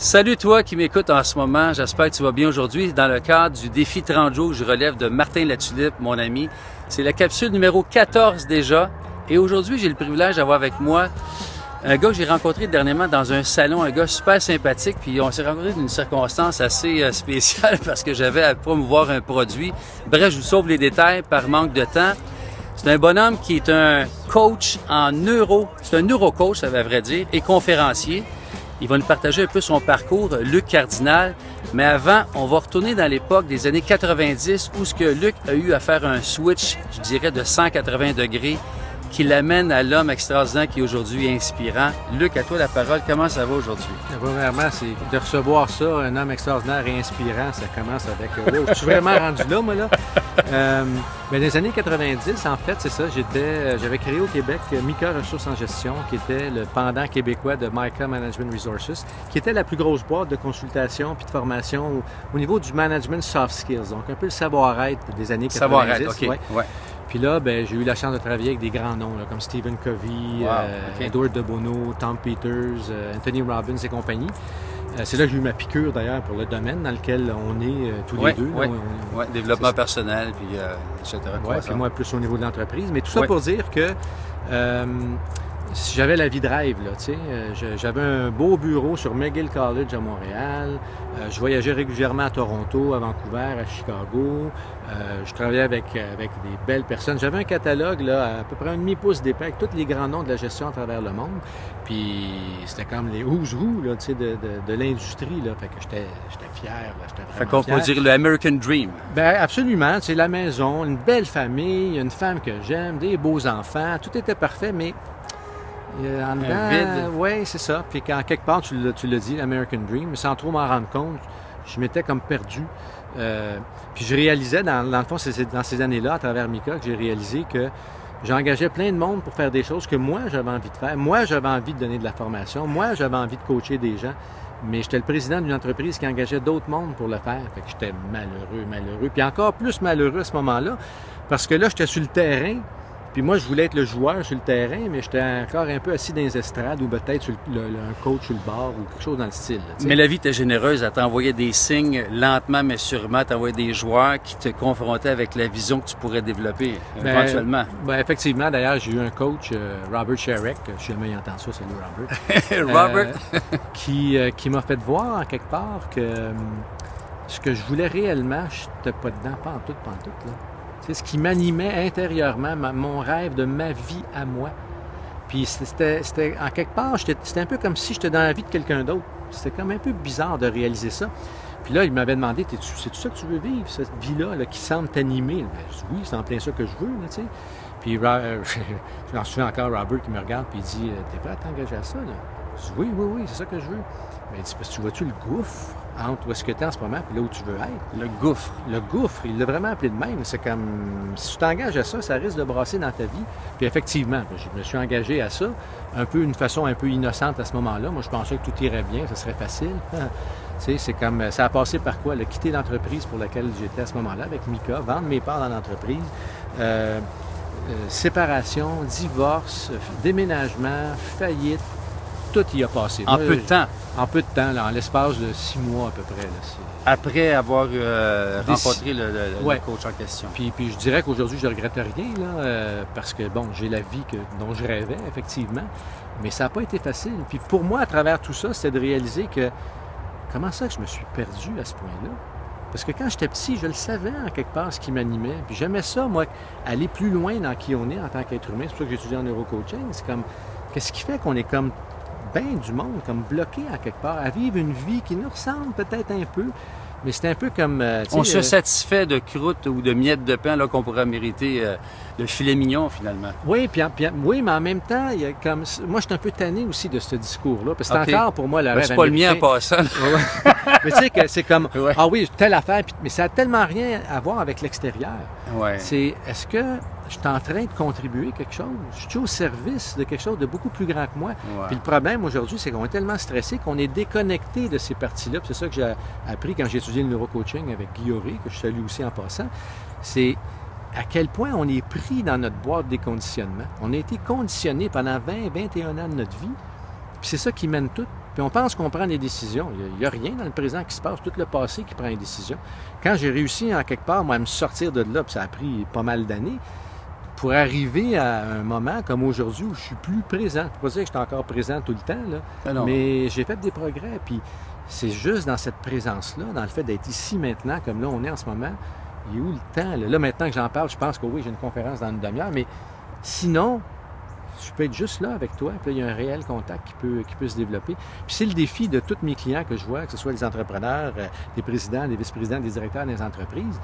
Salut toi qui m'écoutes en ce moment, j'espère que tu vas bien aujourd'hui dans le cadre du défi 30 jours que je relève de Martin Latulippe, mon ami. C'est la capsule numéro 14 déjà et aujourd'hui j'ai le privilège d'avoir avec moi un gars que j'ai rencontré dernièrement dans un salon, un gars super sympathique, puis on s'est rencontré dans une circonstance assez spéciale parce que j'avais à promouvoir un produit. Bref, je vous sauve les détails par manque de temps. C'est un bonhomme qui est un coach en neuro, c'est un neurocoach, à vrai dire, et conférencier. Il va nous partager un peu son parcours, Luc Cardinal. Mais avant, on va retourner dans l'époque des années 90 où ce que Luc a eu à faire un switch, je dirais, de 180 degrés qui l'amène à l'homme extraordinaire qui est aujourd'hui inspirant. Luc, à toi la parole. Comment ça va aujourd'hui? Premièrement, c'est de recevoir ça, un homme extraordinaire et inspirant, ça commence avec... je suis vraiment rendu là, moi, là. Dans les années 90, en fait, c'est ça, j'avais créé au Québec Mika Ressources en gestion, qui était le pendant québécois de Mika Management Resources, qui était la plus grosse boîte de consultation puis de formation au niveau du management soft skills, donc un peu le savoir-être des années 90. Savoir-être, OK. Ouais. Puis là, j'ai eu la chance de travailler avec des grands noms, là, comme Stephen Covey, Edward de Bono, Tom Peters, Anthony Robbins et compagnie. C'est là que j'ai eu ma piqûre, d'ailleurs, pour le domaine dans lequel on est tous les deux. Oui, développement personnel, puis etc. Oui, puis moi, plus au niveau de l'entreprise. Mais tout ça pour dire que j'avais la vie de rêve, là, tu sais. J'avais un beau bureau sur McGill College à Montréal. Je voyageais régulièrement à Toronto, à Vancouver, à Chicago. Je travaillais avec des belles personnes. J'avais un catalogue, là, à peu près un demi-pouce d'épais avec tous les grands noms de la gestion à travers le monde. Puis c'était comme les who's who, là, tu sais, de l'industrie, là. Fait que j'étais fier, là. J'étais vraiment Fait qu'on fier. peut dire le American Dream. Ben absolument. C'est la maison, une belle famille, une femme que j'aime, des beaux enfants. Tout était parfait, mais... en dedans, un vide. Oui, c'est ça. Puis quand quelque part, tu l'as dit, l'American Dream, mais sans trop m'en rendre compte, je m'étais comme perdu. Puis je réalisais, dans le fond, c'est dans ces années-là, à travers Mika, que j'ai réalisé que j'engageais plein de monde pour faire des choses que moi, j'avais envie de faire. Moi, j'avais envie de donner de la formation. Moi, j'avais envie de coacher des gens. Mais j'étais le président d'une entreprise qui engageait d'autres mondes pour le faire. Fait que j'étais malheureux. Puis encore plus malheureux à ce moment-là, parce que là, j'étais sur le terrain. Puis moi, je voulais être le joueur sur le terrain, mais j'étais encore un peu assis dans les estrades ou peut-être un coach sur le bord ou quelque chose dans le style. Là, mais la vie était généreuse. Elle t'envoyait des signes lentement mais sûrement. T'envoyait des joueurs qui te confrontaient avec la vision que tu pourrais développer éventuellement. Effectivement. D'ailleurs, j'ai eu un coach, Robert Sherrick, je sais jamais il entend ça, salut Robert. Robert! qui m'a fait voir en quelque part que ce que je voulais réellement, je n'étais pas dedans, pas en tout, là. C'est ce qui m'animait intérieurement, mon rêve de ma vie à moi. Puis c'était en quelque part, c'était un peu comme si j'étais dans la vie de quelqu'un d'autre. C'était comme un peu bizarre de réaliser ça. Puis là, il m'avait demandé, c'est tout ça que tu veux vivre, cette vie-là là, qui semble t'animer? Je dis, oui, c'est en plein ça que je veux, là, tu sais. Puis je m'en souviens encore, Robert qui me regarde puis il dit, t'es prêt à t'engager à ça? Là? Je dis, oui, c'est ça que je veux. Mais il dit, parce que tu vois-tu le gouffre entre où est-ce que tu es en ce moment et là où tu veux être? Le gouffre. Le gouffre, il l'a vraiment appelé de même. C'est comme, si tu t'engages à ça, ça risque de brasser dans ta vie. Puis effectivement, je me suis engagé à ça, d'une façon un peu innocente à ce moment-là. Moi, je pensais que tout irait bien, ça serait facile. Tu sais, c'est comme, ça a passé par quoi? Quitter l'entreprise pour laquelle j'étais à ce moment-là, avec Mika, vendre mes parts dans l'entreprise, séparation, divorce, déménagement, faillite, tout y a passé. En peu de temps. En peu de temps, là, en l'espace de 6 mois à peu près. Là, après avoir rencontré le coach en question. Puis je dirais qu'aujourd'hui, je ne regrette rien, là, parce que, bon, j'ai la vie dont je rêvais, effectivement, mais ça n'a pas été facile. Puis pour moi, à travers tout ça, c'était de réaliser que comment ça que je me suis perdu à ce point-là? Parce que quand j'étais petit, je le savais en quelque part ce qui m'animait. Puis j'aimais ça, moi, aller plus loin dans qui on est en tant qu'être humain. C'est pour ça que j'ai étudié en neurocoaching. C'est comme, qu'est-ce qui fait qu'on est comme bien du monde, comme bloqué en quelque part, à vivre une vie qui nous ressemble peut-être un peu, mais c'est un peu comme... on se satisfait de croûte ou de miettes de pain là qu'on pourrait mériter le filet mignon, finalement. Oui, oui, mais en même temps, il y a comme... Moi, je suis un peu tanné aussi de ce discours-là, parce que c'est encore pour moi le rêve c'est pas américain. le mien en passant. Mais tu sais que c'est comme, ah oui, telle affaire, mais ça n'a tellement rien à voir avec l'extérieur. Ouais. C'est, est-ce que je suis en train de contribuer à quelque chose? Je suis au service de quelque chose de beaucoup plus grand que moi. Ouais. Puis le problème aujourd'hui, c'est qu'on est tellement stressé qu'on est déconnecté de ces parties-là. Puis c'est ça que j'ai appris quand j'ai étudié le neurocoaching avec Guy Horry, que je salue aussi en passant. C'est à quel point on est pris dans notre boîte des conditionnements. On a été conditionné pendant 20, 21 ans de notre vie. Puis c'est ça qui mène tout. Puis on pense qu'on prend des décisions. Il n'y a rien dans le présent qui se passe, tout le passé qui prend une décision. Quand j'ai réussi en quelque part, moi, à me sortir de là, puis ça a pris pas mal d'années, pour arriver à un moment comme aujourd'hui où je suis plus présent. Je ne peux pas dire que je suis encore présent tout le temps, là, mais j'ai fait des progrès. Puis c'est juste dans cette présence-là, dans le fait d'être ici maintenant, comme là on est en ce moment, il est où le temps? Là, maintenant que j'en parle, je pense que oui, j'ai une conférence dans une demi-heure, mais sinon, je peux être juste là avec toi, puis là, il y a un réel contact qui peut se développer. Puis c'est le défi de tous mes clients que je vois, que ce soit les entrepreneurs, des présidents, des vice-présidents, des directeurs des entreprises,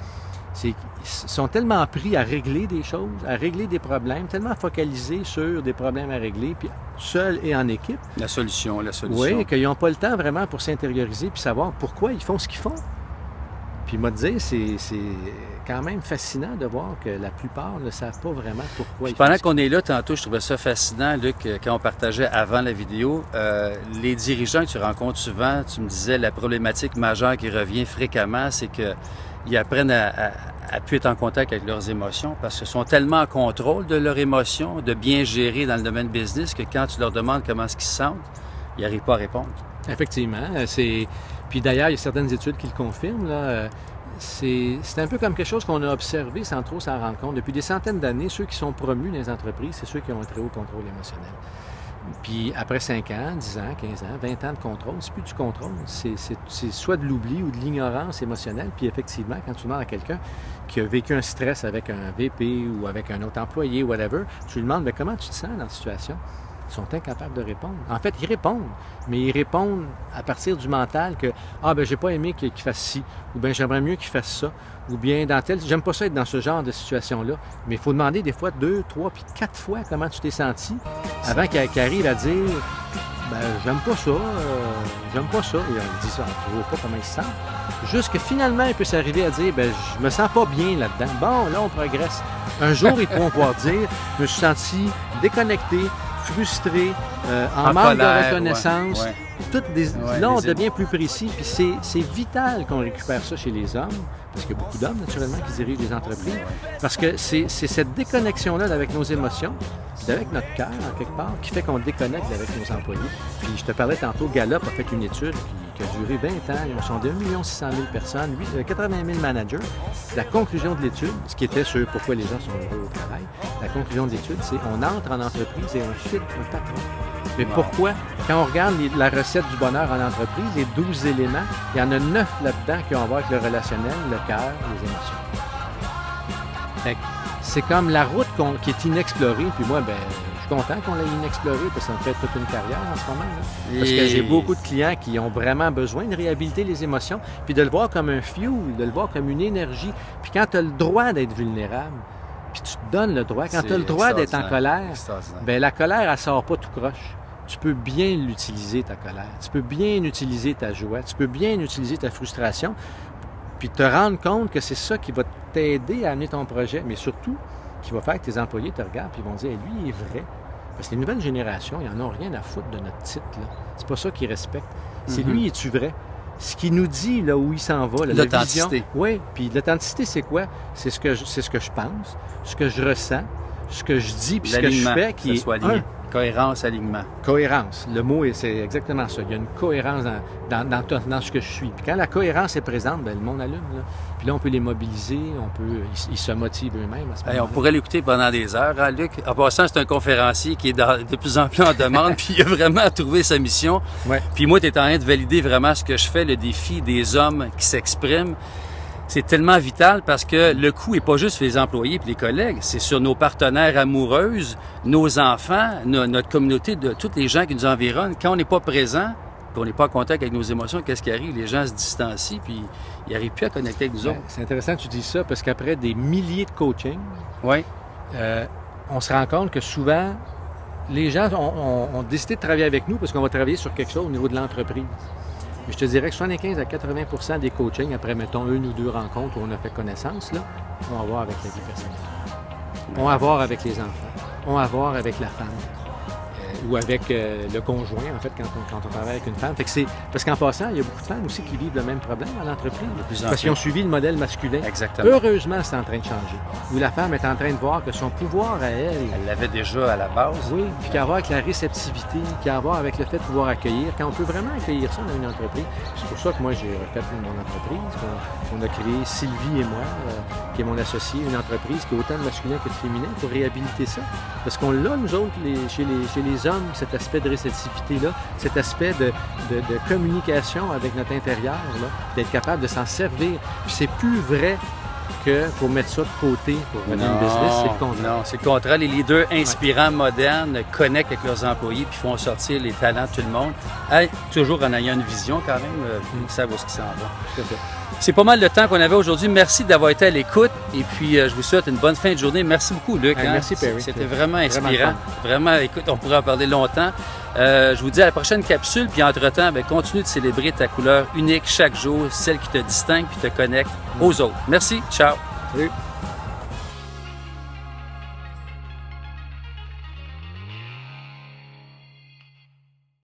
c'est qu'ils sont tellement pris à régler des choses, à régler des problèmes, tellement focalisés sur des problèmes à régler, puis seuls et en équipe. La solution. Oui, qu'ils n'ont pas le temps vraiment pour s'intérioriser puis savoir pourquoi ils font ce qu'ils font. Puis, moi, te dire, c'est quand même fascinant de voir que la plupart ne savent pas vraiment pourquoi ils font. Pendant qu'on est là, tantôt, je trouvais ça fascinant, Luc, quand on partageait avant la vidéo, les dirigeants que tu rencontres souvent, tu me disais, la problématique majeure qui revient fréquemment, c'est qu'ils apprennent à plus être en contact avec leurs émotions parce qu'ils sont tellement en contrôle de leurs émotions, de bien gérer dans le domaine business, que quand tu leur demandes comment est-ce qu'ils se sentent, ils n'arrivent pas à répondre. Effectivement. Puis d'ailleurs, il y a certaines études qui le confirment. Là. C'est un peu comme quelque chose qu'on a observé sans trop s'en rendre compte. Depuis des centaines d'années, ceux qui sont promus dans les entreprises, c'est ceux qui ont un très haut contrôle émotionnel. Puis après 5 ans, 10 ans, 15 ans, 20 ans de contrôle, c'est plus du contrôle. C'est soit de l'oubli ou de l'ignorance émotionnelle. Puis effectivement, quand tu demandes à quelqu'un qui a vécu un stress avec un VP ou avec un autre employé, whatever, tu lui demandes, mais comment tu te sens dans la situation? Ils sont incapables de répondre. En fait, ils répondent, mais ils répondent à partir du mental que « Ah, ben j'ai pas aimé qu'il fasse ci » ou « bien j'aimerais mieux qu'il fasse ça » ou bien dans tel... J'aime pas ça être dans ce genre de situation-là. Mais il faut demander des fois 2, 3, puis 4 fois comment tu t'es senti avant qu'il arrive à dire « Ben j'aime pas ça, j'aime pas ça ». Et on dit ça, on ne voit pas comment il se sent. Juste que finalement, il peut s'arriver à dire « Ben je me sens pas bien là-dedans ». Bon, là, on progresse. Un jour, ils pourront pouvoir dire « Je me suis senti déconnecté ». Frustré, en manque de reconnaissance. Là, on devient plus précis. Puis c'est vital qu'on récupère ça chez les hommes, parce qu'il y a beaucoup d'hommes, naturellement, qui dirigent des entreprises. Parce que c'est cette déconnexion-là avec nos émotions, puis avec notre cœur, en quelque part, qui fait qu'on déconnecte avec nos employés. Puis je te parlais tantôt, Gallup a fait une étude qui a duré 20 ans. Ils ont sondé 1 600 000 personnes, 80 000 managers. La conclusion de l'étude, ce qui était sur pourquoi les gens sont heureux au travail, la conclusion de l'étude, c'est on entre en entreprise et on fit un patron. Mais pourquoi? Quand on regarde la recette du bonheur en entreprise, les 12 éléments, il y en a 9 là-dedans qui ont à voir avec le relationnel, le cœur, les émotions. Fait que c'est comme la route qui est inexplorée, puis moi, ben, je suis content qu'on l'ait inexplorée, parce que ça me fait toute une carrière en ce moment. Là. Parce que j'ai beaucoup de clients qui ont vraiment besoin de réhabiliter les émotions, puis de le voir comme un fuel, de le voir comme une énergie. Puis quand tu as le droit d'être vulnérable, puis tu te donnes le droit, quand tu as le droit d'être en colère, bien, la colère, elle ne sort pas tout croche. Tu peux bien l'utiliser, ta colère. Tu peux bien utiliser ta joie. Tu peux bien utiliser ta frustration. Puis te rendre compte que c'est ça qui va t'aider à amener ton projet, mais surtout qui va faire que tes employés te regardent et vont dire lui, il est vrai. Parce que les nouvelles générations, ils n'en ont rien à foutre de notre titre. Là. C'est pas ça qu'ils respectent. C'est lui, es-tu vrai? Ce qui nous dit là où il s'en va, l'authenticité. Oui, puis l'authenticité, c'est quoi? C'est ce que je pense, ce que je ressens, ce que je dis, puis ce que je fais qui est cohérence, alignement. Cohérence. Le mot, c'est exactement ça. Il y a une cohérence dans ce que je suis. Puis quand la cohérence est présente, bien, le monde allume. Là. Puis là, on peut les mobiliser, ils se motivent eux-mêmes. On pourrait l'écouter pendant des heures, hein, Luc. En passant, c'est un conférencier qui est de plus en plus en demande, puis il a vraiment trouvé sa mission. Ouais. Puis moi, tu es en train de valider vraiment ce que je fais, le défi des hommes qui s'expriment. C'est tellement vital parce que le coût n'est pas juste sur les employés et les collègues, c'est sur nos partenaires amoureuses, nos enfants, notre communauté, de tous les gens qui nous environnent. Quand on n'est pas présent, puis on n'est pas en contact avec nos émotions, qu'est-ce qui arrive? Les gens se distancient puis ils n'arrivent plus à connecter avec nous autres. C'est intéressant que tu dises ça parce qu'après des milliers de coachings, on se rend compte que souvent, les gens ont décidé de travailler avec nous parce qu'on va travailler sur quelque chose au niveau de l'entreprise. Mais je te dirais que 75 à 80 des coachings, après, mettons, 1 ou 2 rencontres où on a fait connaissance, là, ont à voir avec la vie personnelle. Ont à voir avec les enfants. Ont à voir avec la femme. ou avec le conjoint, en fait, quand on travaille avec une femme. Fait que parce qu'en passant, il y a beaucoup de femmes aussi qui vivent le même problème dans l'entreprise. Parce qu'ils ont suivi le modèle masculin. Exactement. Heureusement, c'est en train de changer. Où la femme est en train de voir que son pouvoir à elle... Elle l'avait déjà à la base. Oui, puis qu'à voir avec la réceptivité, qu'à voir avec le fait de pouvoir accueillir, quand on peut vraiment accueillir ça dans une entreprise. C'est pour ça que moi, j'ai refait mon entreprise. On a créé, Sylvie et moi, qui est mon associé, une entreprise qui est autant de masculin que de féminin pour réhabiliter ça. Parce qu'on l'a, nous autres, chez les hommes, cet aspect de réceptivité-là, cet aspect de communication avec notre intérieur, d'être capable de s'en servir. Puis c'est plus vrai qu'il faut mettre ça de côté pour mener une business, c'est le contraire. Non, c'est le contraire. Les leaders inspirants, modernes, connectent avec leurs employés puis font sortir les talents de tout le monde, toujours en ayant une vision quand même, ils savent où ce qui s'en va. C'est pas mal le temps qu'on avait aujourd'hui. Merci d'avoir été à l'écoute et puis je vous souhaite une bonne fin de journée. Merci beaucoup, Luc. Merci, Perry. C'était vraiment inspirant. Vraiment, écoute, on pourrait en parler longtemps. Je vous dis à la prochaine capsule, puis entre-temps, continue de célébrer ta couleur unique chaque jour, celle qui te distingue puis te connecte aux autres. Merci, ciao. Salut.